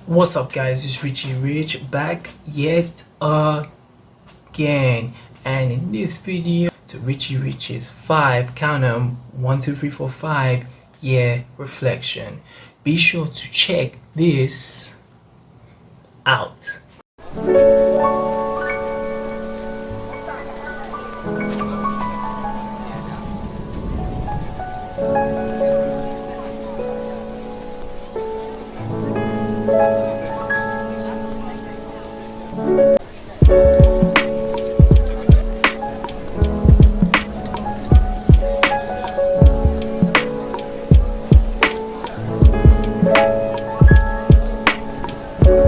What's up, guys? It's Richie Rich back yet again, and in this video, to Richie Rich's 1, 2, 3, 4, 5 year reflection. Be sure to check this out.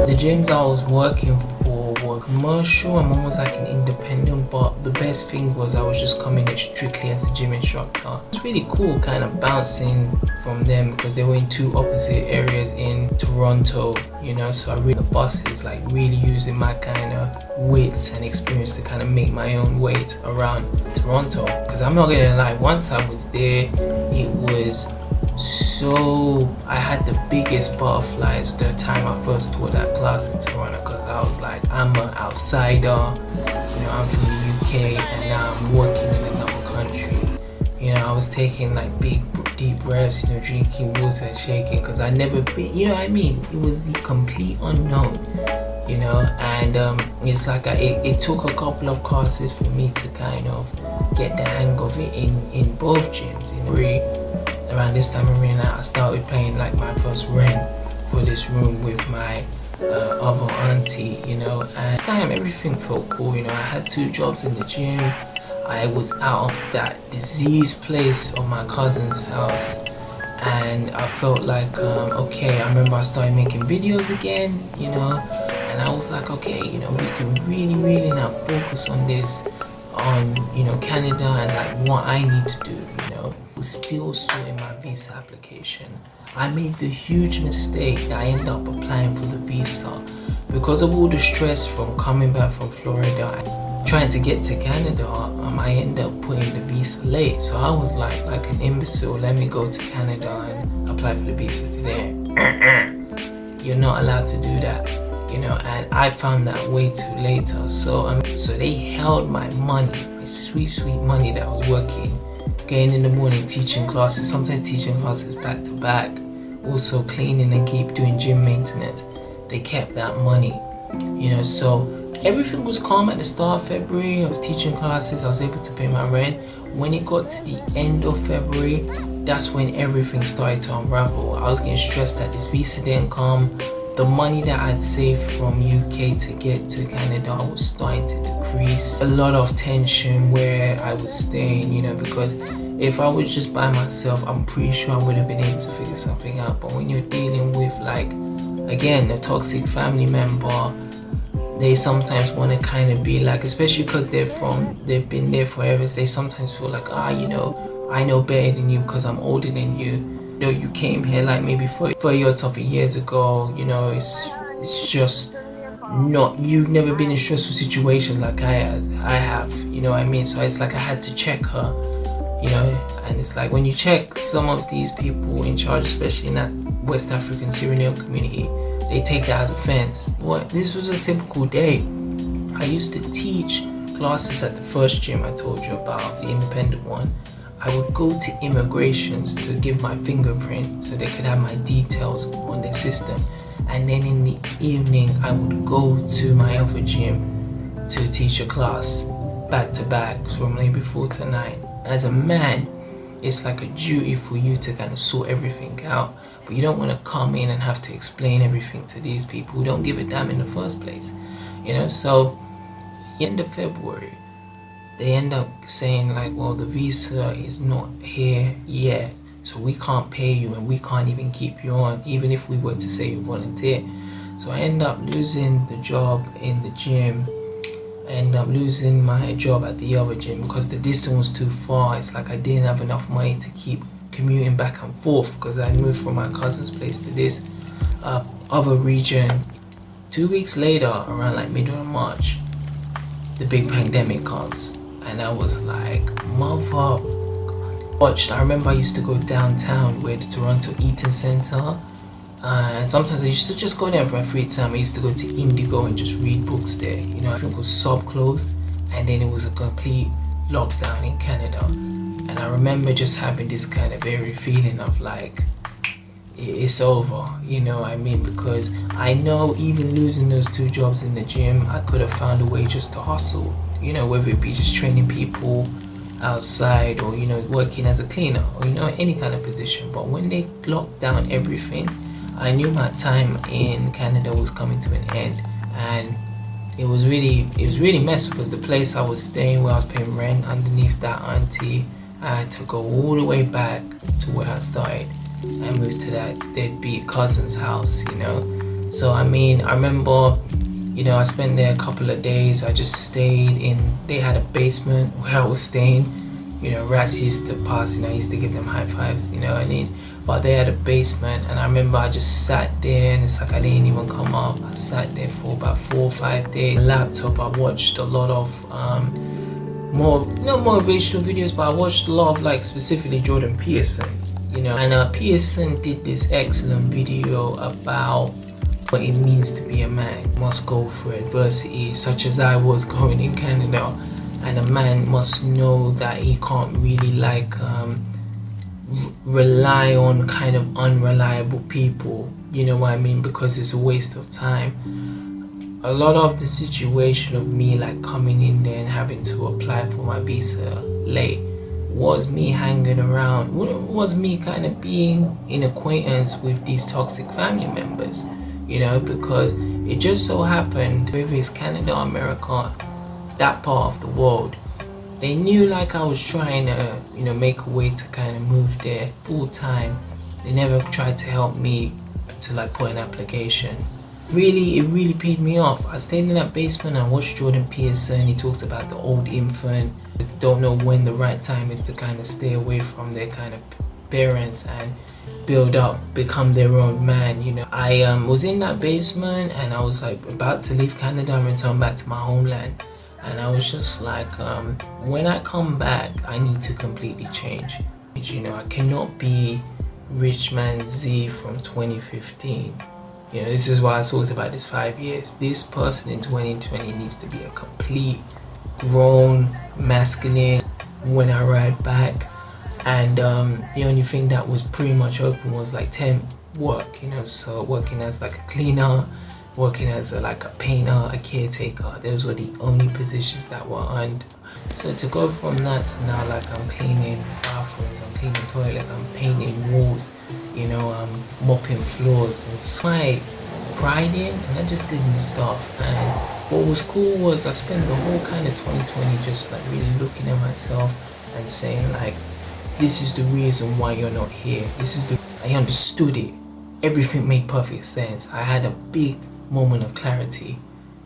The gyms I was working for were commercial and one was like an independent, but the best thing was I was just coming in strictly as a gym instructor. It's really cool kind of bouncing from them because they were in two opposite areas in Toronto, you know, so I really the buses, like really using my kind of wits and experience to kind of make my own weight around Toronto. Because I'm not gonna lie, once I was there, it was so I had the biggest butterflies the time I first taught that class in Toronto, because I was like, I'm an outsider, you know, I'm from the UK and now I'm working in another country. You know, I was taking like big deep breaths, you know, drinking water and shaking, because I never been, you know what I mean, it was the complete unknown, you know. And it's like it took a couple of classes for me to kind of get the hang of it in both gyms, you know. Around this time I started paying like my first rent for this room with my other auntie, you know. And this time everything felt cool, you know. I had 2 jobs in the gym. I was out of that disease place of my cousin's house, and I felt like okay. I remember I started making videos again, you know, and I was like, okay, you know, we can really now focus on this, on, you know, Canada and like what I need to do, you know. Was still sorting my visa application. I made the huge mistake that I ended up applying for the visa because of all the stress from coming back from Florida trying to get to Canada. I ended up putting the visa late, so I was like an imbecile, let me go to Canada and apply for the visa today. You're not allowed to do that, you know, and I found that way too later. So they held my money, my sweet money that I was working, getting in the morning, teaching classes, sometimes teaching classes back to back, also cleaning and keep doing gym maintenance. They kept that money, you know. So everything was calm at the start of February. I was teaching classes, I was able to pay my rent. When it got to the end of February, that's when everything started to unravel. I was getting stressed that this visa didn't come. The money that I'd saved from UK to get to Canada was starting to decrease. A lot of tension where I was staying, you know, because if I was just by myself, I'm pretty sure I would have been able to figure something out. But when you're dealing with, like, again, a toxic family member, they sometimes want to kind of be like, especially because they've been there forever, they sometimes feel like, you know, I know better than you because I'm older than you. You know, you came here like maybe 40 or something years ago, you know. It's just not, you've never been in stressful situations like I have, you know what I mean. So it's like I had to check her, you know. And it's like when you check some of these people in charge, especially in that West African Sierra Leone community, they take that as offense. But this was a typical day. I used to teach classes at the first gym I told you about, the independent one. I would go to immigrations to give my fingerprint so they could have my details on their system. And then in the evening, I would go to my other gym to teach a class back to back from maybe 4 to 9. As a man, it's like a duty for you to kind of sort everything out. But you don't want to come in and have to explain everything to these people who don't give a damn in the first place, you know. So end of February, they end up saying like, well, the visa is not here yet, so we can't pay you and we can't even keep you on, even if we were to say you volunteer. So I end up losing the job in the gym. I end up losing my job at the other gym because the distance was too far. It's like I didn't have enough money to keep commuting back and forth because I moved from my cousin's place to this other region. 2 weeks later, around like middle of March, the big pandemic comes. And I was like, mother. I remember I used to go downtown where the Toronto Eaton Centre And sometimes I used to just go there for my free time. I used to go to Indigo and just read books there. You know, I think it was sub closed, and then it was a complete lockdown in Canada. And I remember just having this kind of eerie feeling of like, it's over, you know what I mean? Because I know even losing those 2 jobs in the gym, I could have found a way just to hustle, you know, whether it be just training people outside or, you know, working as a cleaner or, you know, any kind of position. But when they locked down everything, I knew my time in Canada was coming to an end. And it was really messed because the place I was staying, where I was paying rent underneath that auntie, I had to go all the way back to where I started and moved to that deadbeat cousin's house, you know. So I mean, I remember, you know, I spent there a couple of days. I just stayed in, they had a basement where I was staying. You know, rats used to pass, you know, I used to give them high fives, you know what I mean? But they had a basement, and I remember I just sat there, and it's like I didn't even come up. I sat there for about 4 or 5 days. Laptop, I watched a lot of more, not motivational videos, but I watched a lot of like specifically Jordan Peterson, you know. And Peterson did this excellent video about what it means to be a man. Must go through adversity, such as I was going in Canada, and a man must know that he can't really like rely on kind of unreliable people, you know what I mean, because it's a waste of time. A lot of the situation of me like coming in there and having to apply for my visa late was me hanging around, was me kind of being in acquaintance with these toxic family members, you know, because it just so happened, whether it's Canada or America, that part of the world, they knew like I was trying to, you know, make a way to kind of move there full time. They never tried to help me to like put an application. It really paid me off. I stayed in that basement. I watched Jordan Peterson. He talked about the old infant. Don't know when the right time is to kind of stay away from their kind of parents and build up, become their own man, you know. I was in that basement, and I was like about to leave Canada and return back to my homeland. And I was just like, when I come back, I need to completely change. You know, I cannot be RichManZ from 2015. You know, this is why I talked about this 5 years. This person in 2020 needs to be a complete grown masculine when I arrived back. And the only thing that was pretty much open was like temp work, you know, so working as like a cleaner, working as like a painter, a caretaker. Those were the only positions that were on. So to go from that to now, like I'm cleaning bathrooms, I'm cleaning toilets, I'm painting walls, you know, I'm mopping floors. It's quite grinding, and I just didn't stop. And what was cool was I spent the whole kind of 2020 just like really looking at myself and saying like, this is the reason why you're not here. I understood it. Everything made perfect sense. I had a big moment of clarity,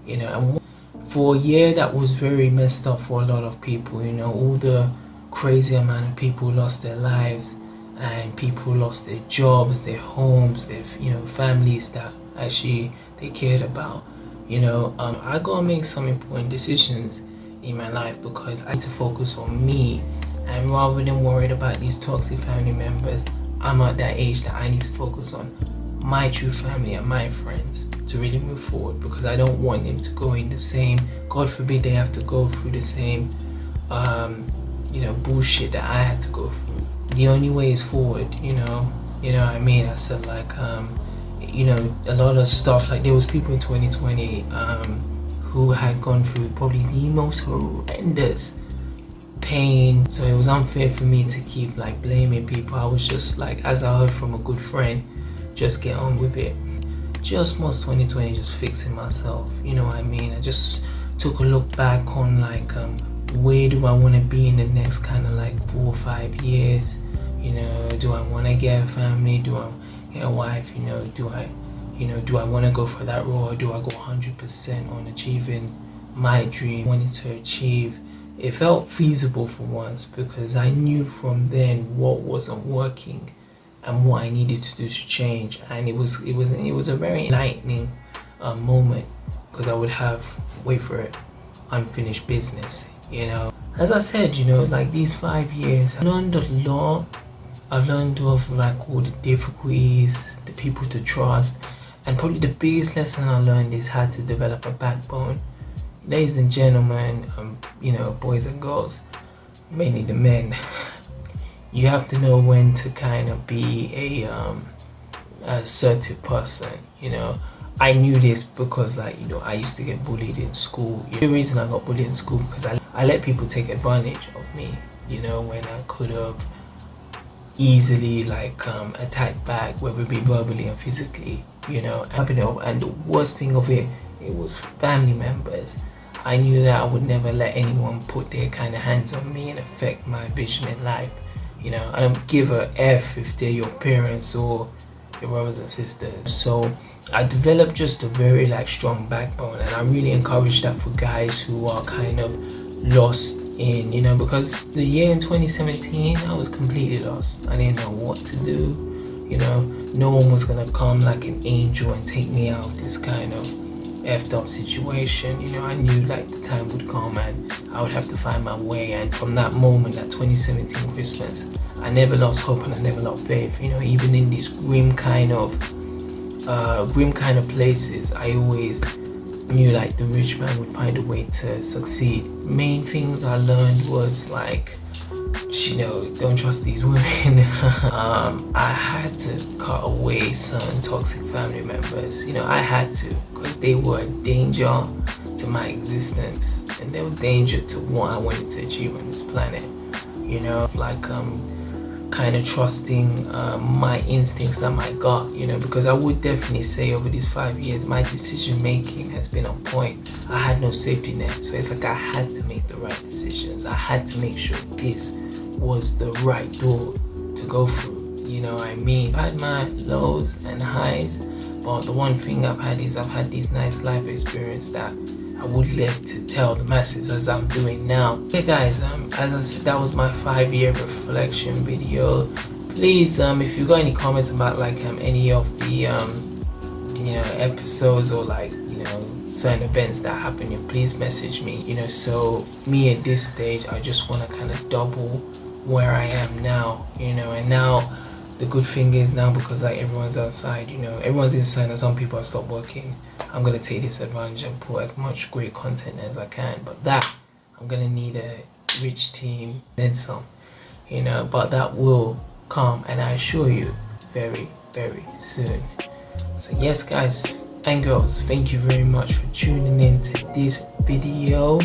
you know. And for a year that was very messed up for a lot of people, you know, all the crazy amount of people lost their lives, and people lost their jobs, their homes, their, you know, families that actually they cared about, you know. I gotta make some important decisions in my life because I need to focus on me, and rather than worried about these toxic family members, I'm at that age that I need to focus on my true family and my friends to really move forward, because I don't want them to go in the same, God forbid they have to go through the same you know, bullshit that I had to go through. The only way is forward, you know what I mean. I said like you know, a lot of stuff, like there was people in 2020 who had gone through probably the most horrendous pain, so it was unfair for me to keep like blaming people. I was just like, as I heard from a good friend, just get on with it. Just most 2020 just fixing myself, you know what I mean. I just took a look back on like where do I want to be in the next kind of like 4 or 5 years, you know. Do I want to get a family? Do I get a wife? You know, do I want to go for that role, or do I go 100% on achieving my dream, wanting to achieve? It felt feasible for once, because I knew from then what wasn't working and what I needed to do to change. And it was a very enlightening moment, because I would have, wait for it, unfinished business, you know. As I said, you know, like these 5 years, I learned a lot I've learned of like all the difficulties, the people to trust, and probably the biggest lesson I learned is how to develop a backbone. Ladies and gentlemen, boys and girls, mainly the men, you have to know when to kind of be a assertive person. I knew this because I used to get bullied in school. The reason I got bullied in school because I let people take advantage of me, when I could have easily attacked back, whether it be verbally or physically, and the worst thing of it was family members. I knew that I would never let anyone put their kind of hands on me and affect my vision in life. I don't give a F if they're your parents or your brothers and sisters. So I developed just a very strong backbone, and I really encourage that for guys who are kind of lost in, because the year in 2017 I was completely lost. I didn't know what to do. No one was gonna come like an angel and take me out of this kind of effed up situation. I knew the time would come and I would have to find my way. And from that moment, that 2017 Christmas, I never lost hope and I never lost faith. Even in these grim kind of places, I always knew the rich man would find a way to succeed. Main things I learned was don't trust these women. I had to cut away certain toxic family members. I had to, because they were a danger to my existence and they were danger to what I wanted to achieve on this planet. Kind of trusting my instincts and my gut, because I would definitely say over these 5 years my decision making has been on point. I had no safety net, so it's I had to make the right decisions. I had to make sure this was the right door to go through. I've had my lows and highs, but the one thing I've had is I've had these nice life experiences that I would like to tell the masses as I'm doing now. Okay guys, as I said, that was my 5-year reflection video. Please, if you got any comments about any of the episodes or certain events that happen, please message me. So me at this stage, I just want to kind of double where I am now, and now the good thing is now, because everyone's outside, everyone's inside and some people have stopped working, I'm gonna take this advantage and put as much great content as I can. But that I'm gonna need a rich team, then some, but that will come, and I assure you, very, very soon. So yes guys and girls, thank you very much for tuning in to this video.